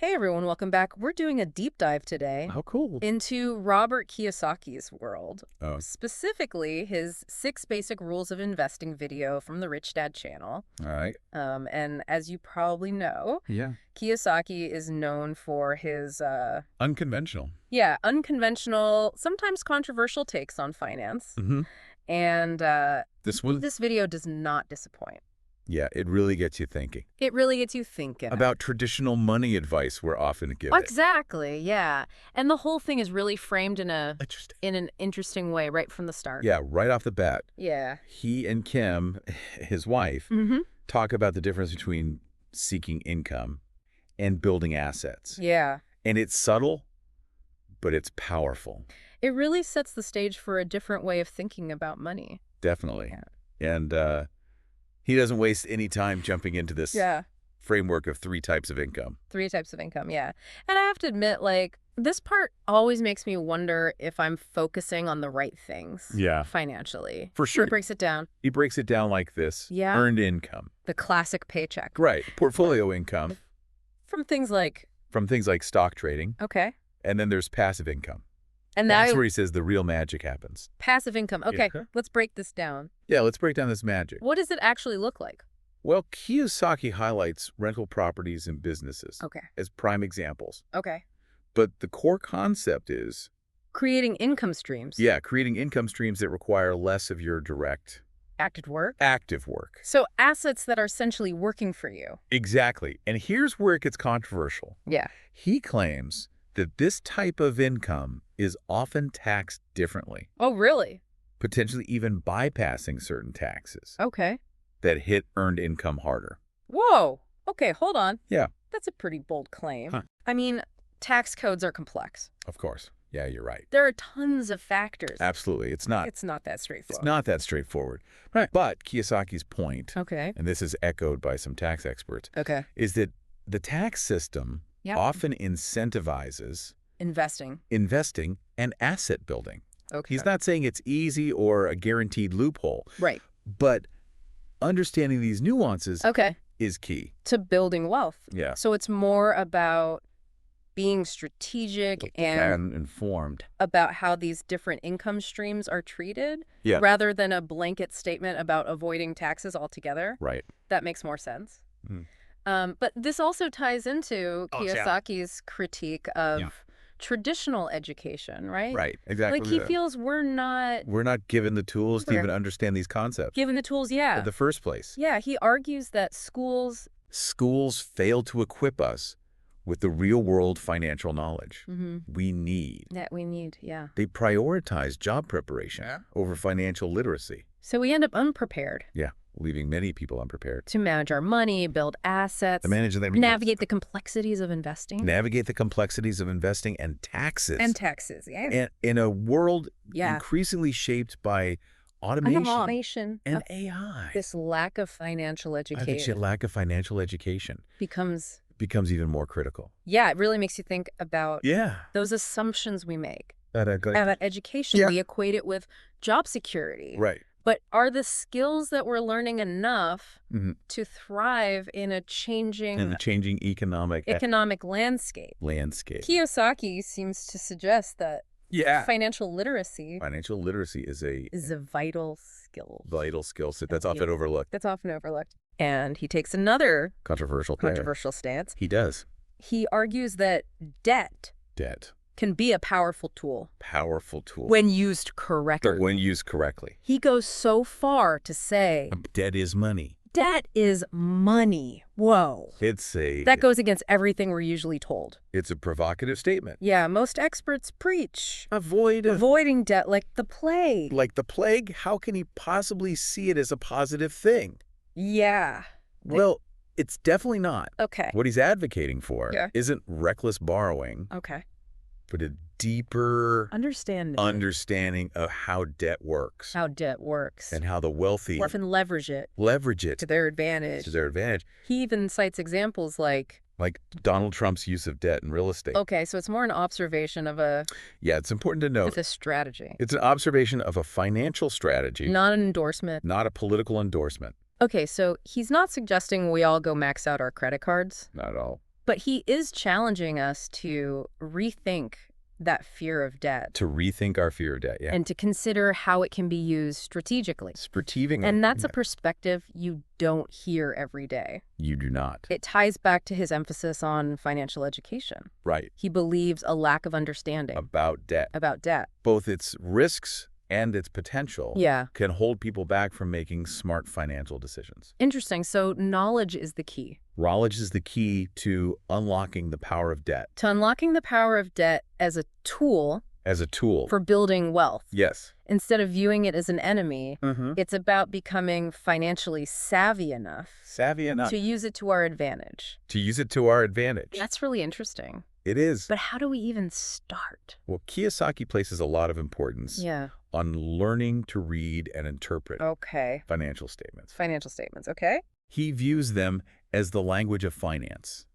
Hey everyone, welcome back. We're doing a deep dive today How cool. into Robert Kiyosaki's world, Oh, specifically his 6 Basic Rules of Investing video from the Rich Dad channel. all right. And as you probably know, Yeah. Kiyosaki is known for his, Unconventional. unconventional, sometimes controversial takes on finance. Mm-hmm. And This one, this video does not disappoint. yeah, it really gets you thinking It really gets you thinking. about traditional money advice we're often given. Exactly, yeah. And the whole thing is really framed in Interesting. an interesting way right from the start. Yeah, right off the bat, Yeah. he and Kim, his wife, Mm-hmm. talk about the difference between seeking income and building assets. Yeah. And it's subtle, but it's powerful. It really sets the stage for a different way of thinking about money. Definitely. Yeah. And he doesn't waste any time jumping into this Yeah. framework of 3 types of income. 3 types of income, yeah. And I have to admit, like, this part always makes me wonder if I'm focusing on the right things. Yeah. Financially. For sure. It breaks it down. He breaks it down like this. Yeah. Earned income. The classic paycheck. Right. Portfolio income From things like, from things like stock trading. okay. And then there's passive income. And That's that where he says the real magic happens. passive income. Okay, Yeah. let's break this down. Yeah, let's break down this magic. What does it actually look like? Well, Kiyosaki highlights rental properties and businesses Okay. as prime examples. Okay. But the core concept is, Creating income streams. yeah, creating income streams that require less of your direct Active work. active work. So assets that are essentially working for you. Exactly. And here's where it gets controversial. Yeah. He claims that this type of income is often taxed differently, Oh, really? potentially even bypassing certain taxes Okay. that hit earned income harder. Whoa. Okay, hold on. Yeah. That's a pretty bold claim. Huh. I mean, tax codes are complex. Of course. Yeah, you're right. There are tons of factors. Absolutely. It's not that It's straightforward. not that straightforward. Right. But Kiyosaki's point, Okay. and this is echoed by some tax experts, Okay. is that the tax system Yeah. often incentivizes Investing. investing and asset building. Okay. He's not saying it's easy or a guaranteed loophole, Right. but understanding these nuances Okay. is key. To building wealth. Yeah. So it's more about being strategic and informed. about how these different income streams are treated Yeah. rather than a blanket statement about avoiding taxes altogether. Right. That makes more sense. Mm. But this also ties into Oh, yeah. Kiyosaki's critique of Yeah. traditional education, right? Right. Exactly. Like he feels we're not We're not given the tools to We're- even understand these concepts given the tools. Yeah. in the first place. Yeah. He argues that schools Schools fail to equip us with the real-world financial knowledge we need. that we need. Yeah. They prioritize job preparation over financial literacy. So we end up unprepared Yeah, leaving many people unprepared. to manage our money, build assets, To manage them, navigate the complexities of investing. navigate the complexities of investing and taxes. And taxes. Yeah. And in a world Yeah. increasingly shaped by automation Automation. and AI. This lack of financial I think education lack of financial education becomes, becomes even more critical. yeah, it really makes you think about Yeah. those assumptions we make. That About education, Yeah. we equate it with job security. right. But are the skills that we're learning enough Mhm. to thrive in a changing And the changing economic economic landscape? landscape. Kiyosaki seems to suggest that Yeah. financial literacy Financial literacy is a is a vital skill. vital skill set that's Yeah. often overlooked. That's often overlooked. And he takes another Controversial. controversial stance. He does. He argues that debt Debt. can be a powerful tool Powerful tool. when used correctly. When used correctly. He goes so far to say, Debt is money. debt is money. Whoa. That goes against everything we're usually told. It's a provocative statement. Yeah, most experts preach Avoiding debt like the plague. like the plague. How can he possibly see it as a positive thing? Yeah. Well, it's definitely not. Okay. What he's advocating for Yeah. isn't reckless borrowing, Okay. but a deeper Understanding of how debt works how debt works. and how the wealthy Often leverage it leverage it to their advantage. to their advantage. He even cites examples like, Like Donald Trump's use of debt in real estate. okay, so it's more an observation of a Yeah, it's important to note. strategy, It's an observation of a financial strategy, not an endorsement. not a political endorsement. Okay, so he's not suggesting we all go max out our credit cards. Not at all. But he is challenging us to rethink that fear of debt To rethink our fear of debt, yeah. and to consider how it can be used strategically. And that's a perspective you don't hear every day. You do not. It ties back to his emphasis on financial education. Right. He believes a lack of understanding About debt. about debt. Both its risks and its potential Yeah. can hold people back from making smart financial decisions. Interesting. So knowledge is the key. Knowledge is the key to unlocking the power of debt. To unlocking the power of debt as a tool As a tool. for building wealth. Yes. Instead of viewing it as an enemy, it's about becoming financially savvy enough to use it to our advantage. To use it to our advantage. That's really interesting. It is. But how do we even start? Well, Kiyosaki places a lot of importance Yeah. on learning to read and interpret Okay. financial statements. Financial statements, okay? He views them as the language of finance,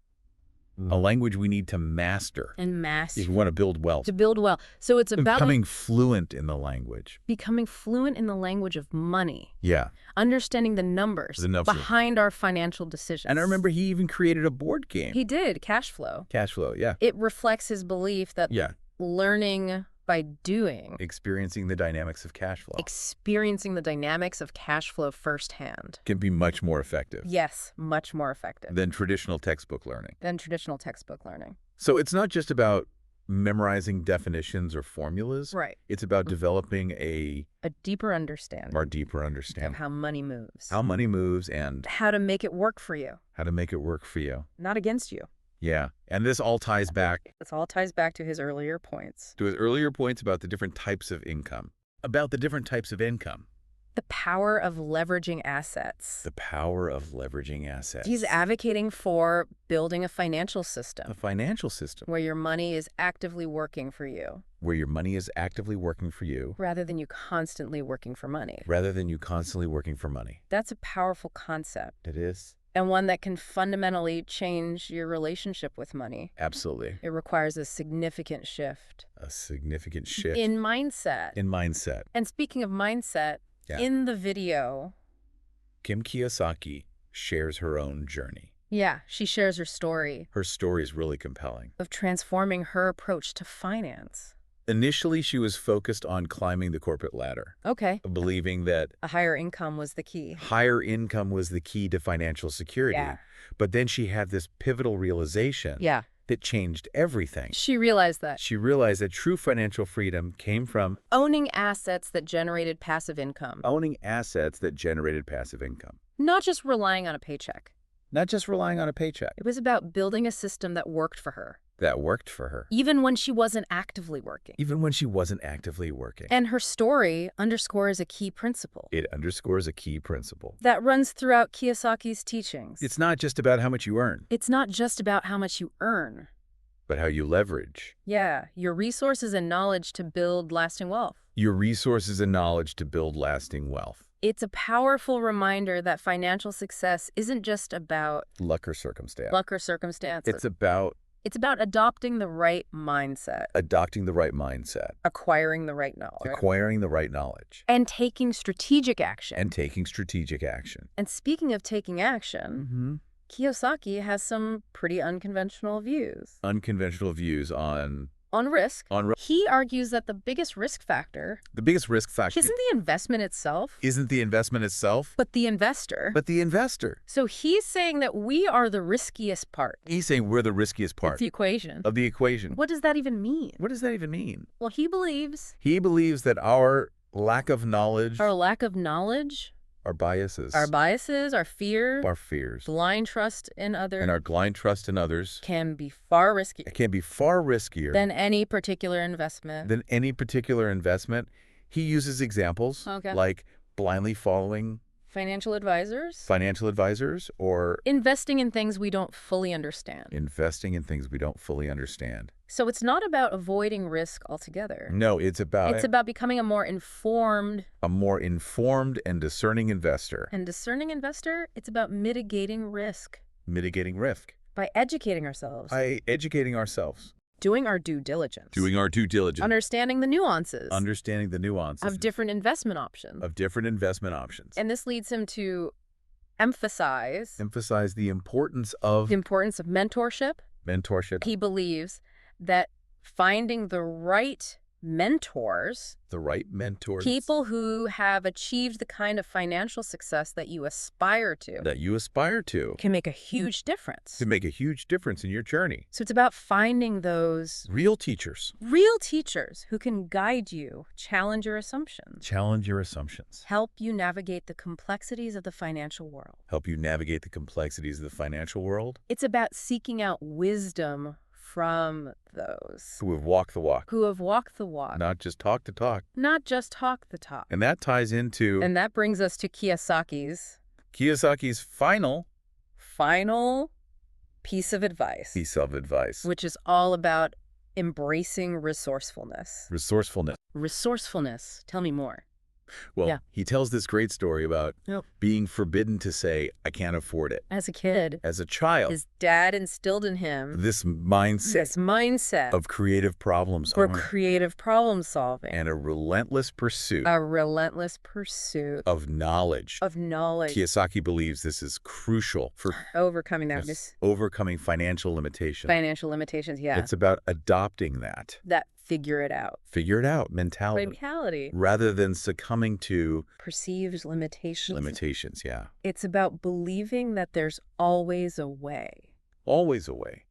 a language we need to master And master. if we want to build wealth. To build wealth. So it's about Becoming fluent in the language. becoming fluent in the language of money. Yeah. Understanding the numbers behind our financial decisions. And I remember he even created a board game. He did, cash flow. Cash flow, yeah. It reflects his belief that Yeah. learning by doing, Experiencing the dynamics of cash flow experiencing the dynamics of cash flow firsthand. can be much more effective Yes, much more effective than traditional textbook learning. than traditional textbook learning. So it's not just about memorizing definitions or formulas. Right. It's about developing a deeper understanding deeper of understanding. how money moves. How money moves and How to make it work for you, how to make it work for you. not against you. Yeah. And this all ties back This all ties back to his earlier points. to his earlier points about the different types of income. About the different types of income. The power of leveraging assets. The power of leveraging assets. He's advocating for building a financial system a financial system where your money is actively working for you where your money is actively working for you rather than you constantly working for money. rather than you constantly working for money. That's a powerful concept It is. and one that can fundamentally change your relationship with money. Absolutely. It requires a significant shift A significant shift in mindset. in mindset. And speaking of mindset, Yeah. in the video, Kim Kiyosaki shares her own journey. yeah, she shares her story Her story is really compelling. of transforming her approach to finance. Initially, she was focused on climbing the corporate ladder, Okay. believing that A higher income was the key. higher income was the key to financial security. Yeah. But then she had this pivotal realization Yeah. that changed everything. She realized that. She realized that true financial freedom came from Owning assets that generated passive income. owning assets that generated passive income, Not just relying on a paycheck. not just relying on a paycheck. It was about building a system that worked for her, That worked for her, even when she wasn't actively working. even when she wasn't actively working. And her story underscores a key principle It underscores a key principle. that runs throughout Kiyosaki's teachings. It's not just about how much you earn, It's not just about how much you earn. but how you leverage Yeah, your resources and knowledge to build lasting wealth. your resources and knowledge to build lasting wealth. It's a powerful reminder that financial success isn't just about Luck or circumstance. luck or circumstance. It's about It's about adopting the right mindset, adopting the right mindset, acquiring the right knowledge, acquiring the right knowledge, and taking strategic action. and taking strategic action. And speaking of taking action, Kiyosaki has some pretty unconventional views Unconventional views on risk. On He argues that the biggest risk factor the biggest risk factor isn't the investment itself, isn't the investment itself, but the investor. but the investor. So he's saying that we are the riskiest part He's saying we're the riskiest of part the equation. of the equation. What does that even mean? What does that even mean? Well, he believes He believes that our lack of knowledge, our lack of knowledge, our biases, our biases, our fear, our fears, blind trust in others and our blind trust in others can be far riskier it can be far riskier than any particular investment. than any particular investment. He uses examples Okay. like blindly following Financial advisors, financial advisors or investing in things we don't fully understand. investing in things we don't fully understand. So it's not about avoiding risk altogether. No, it's about becoming a more informed a more informed and discerning investor. and discerning investor. It's about mitigating risk Mitigating risk by educating ourselves, by educating ourselves, doing our due diligence, doing our due diligence, understanding the nuances understanding the nuances of different investment options. of different investment options. And this leads him to emphasize the importance of mentorship. Mentorship. He believes that finding the right mentors, people who have achieved the kind of financial success that you aspire to, can make a huge difference. In your journey. So it's about finding those Real teachers. Who can guide you, challenge your assumptions, help you navigate the complexities of the financial world. It's about seeking out wisdom from those Who have walked the walk. Not just talk the talk. And that ties into... And that brings us to Kiyosaki's final piece of advice. Which is all about embracing resourcefulness. Resourcefulness. Tell me more. Well, he tells this great story about being forbidden to say, I can't afford it. As a kid. As a child. His dad instilled in him this mindset of creative problem solving. And a relentless pursuit. Of knowledge. Kiyosaki believes this is crucial for overcoming financial limitations. Yeah. It's about adopting that figure it out mentality. Rather than succumbing to perceived limitations. Yeah. It's about believing that there's always a way.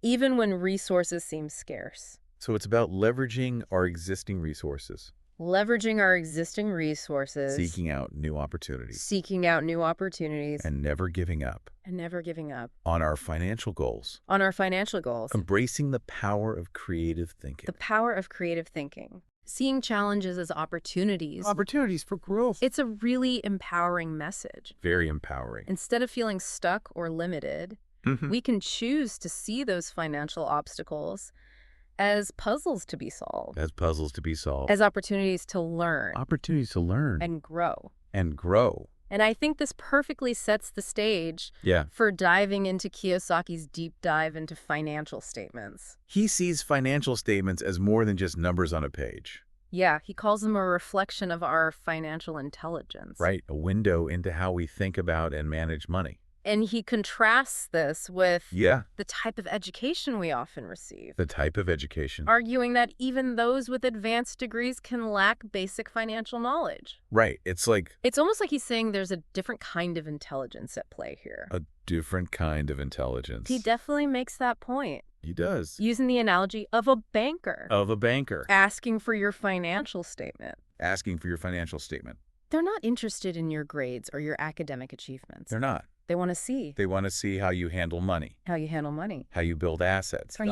Even when resources seem scarce. So it's about leveraging our existing resources. Seeking out new opportunities. And never giving up. On our financial goals. Embracing the power of creative thinking. Seeing challenges as opportunities. Opportunities for growth. It's a really empowering message. Very empowering. Instead of feeling stuck or limited, we can choose to see those financial obstacles as puzzles to be solved. As opportunities to learn. And grow. And I think this perfectly sets the stage for diving into Kiyosaki's deep dive into financial statements. He sees financial statements as more than just numbers on a page. Yeah, he calls them a reflection of our financial intelligence. Right, a window into how we think about and manage money. And he contrasts this with the type of education we often receive. Arguing that even those with advanced degrees can lack basic financial knowledge. Right. It's almost like he's saying there's a different kind of intelligence at play here. He definitely makes that point. He does. Using the analogy of a banker. Asking for your financial statement. They're not interested in your grades or your academic achievements. They're not. They want to see. How you handle money. How you build assets. How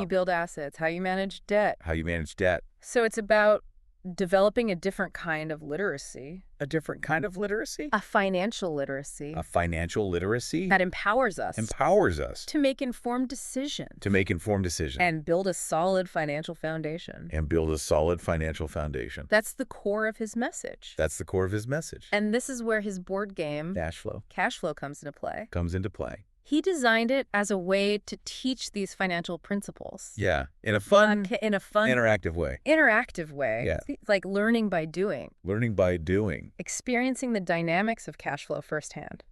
you manage debt. So it's about developing a different kind of literacy. A financial literacy. That empowers us. To make informed decisions. And build a solid financial foundation. That's the core of his message. And this is where his board game, Cash flow comes into play. He designed it as a way to teach these financial principles. Yeah, in a fun, interactive way. Yeah. It's like learning by doing. Experiencing the dynamics of cash flow firsthand.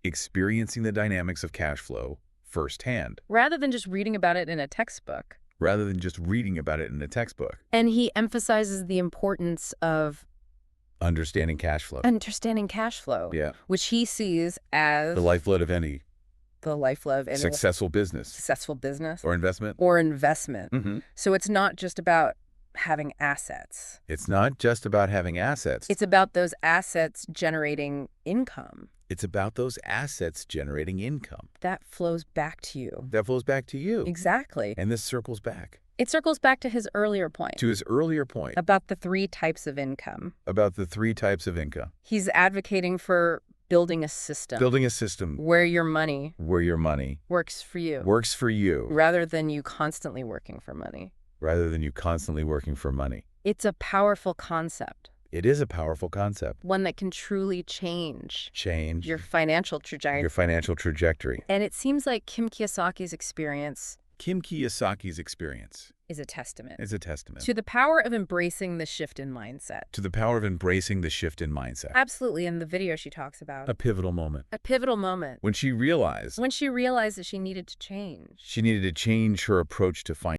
Rather than just reading about it in a textbook. And he emphasizes the importance of understanding cash flow. Yeah. Which he sees as the lifeblood of any successful business or investment. So it's not just about having assets. It's about those assets generating income. That flows back to you. Exactly. And this circles back. It circles back to his earlier point. About the three types of income. He's advocating for building a system. Where your money works for you. Rather than you constantly working for money. It's a powerful concept. It is a powerful concept. One that can truly change your financial trajectory. And it seems like Kim Kiyosaki's experience Kim Kiyosaki's experience is a testament. To the power of embracing the shift in mindset. To the power of embracing the shift in mindset. Absolutely. In the video she talks about. A pivotal moment. A pivotal moment. When she realized that she needed to change. She needed to change her approach to finance.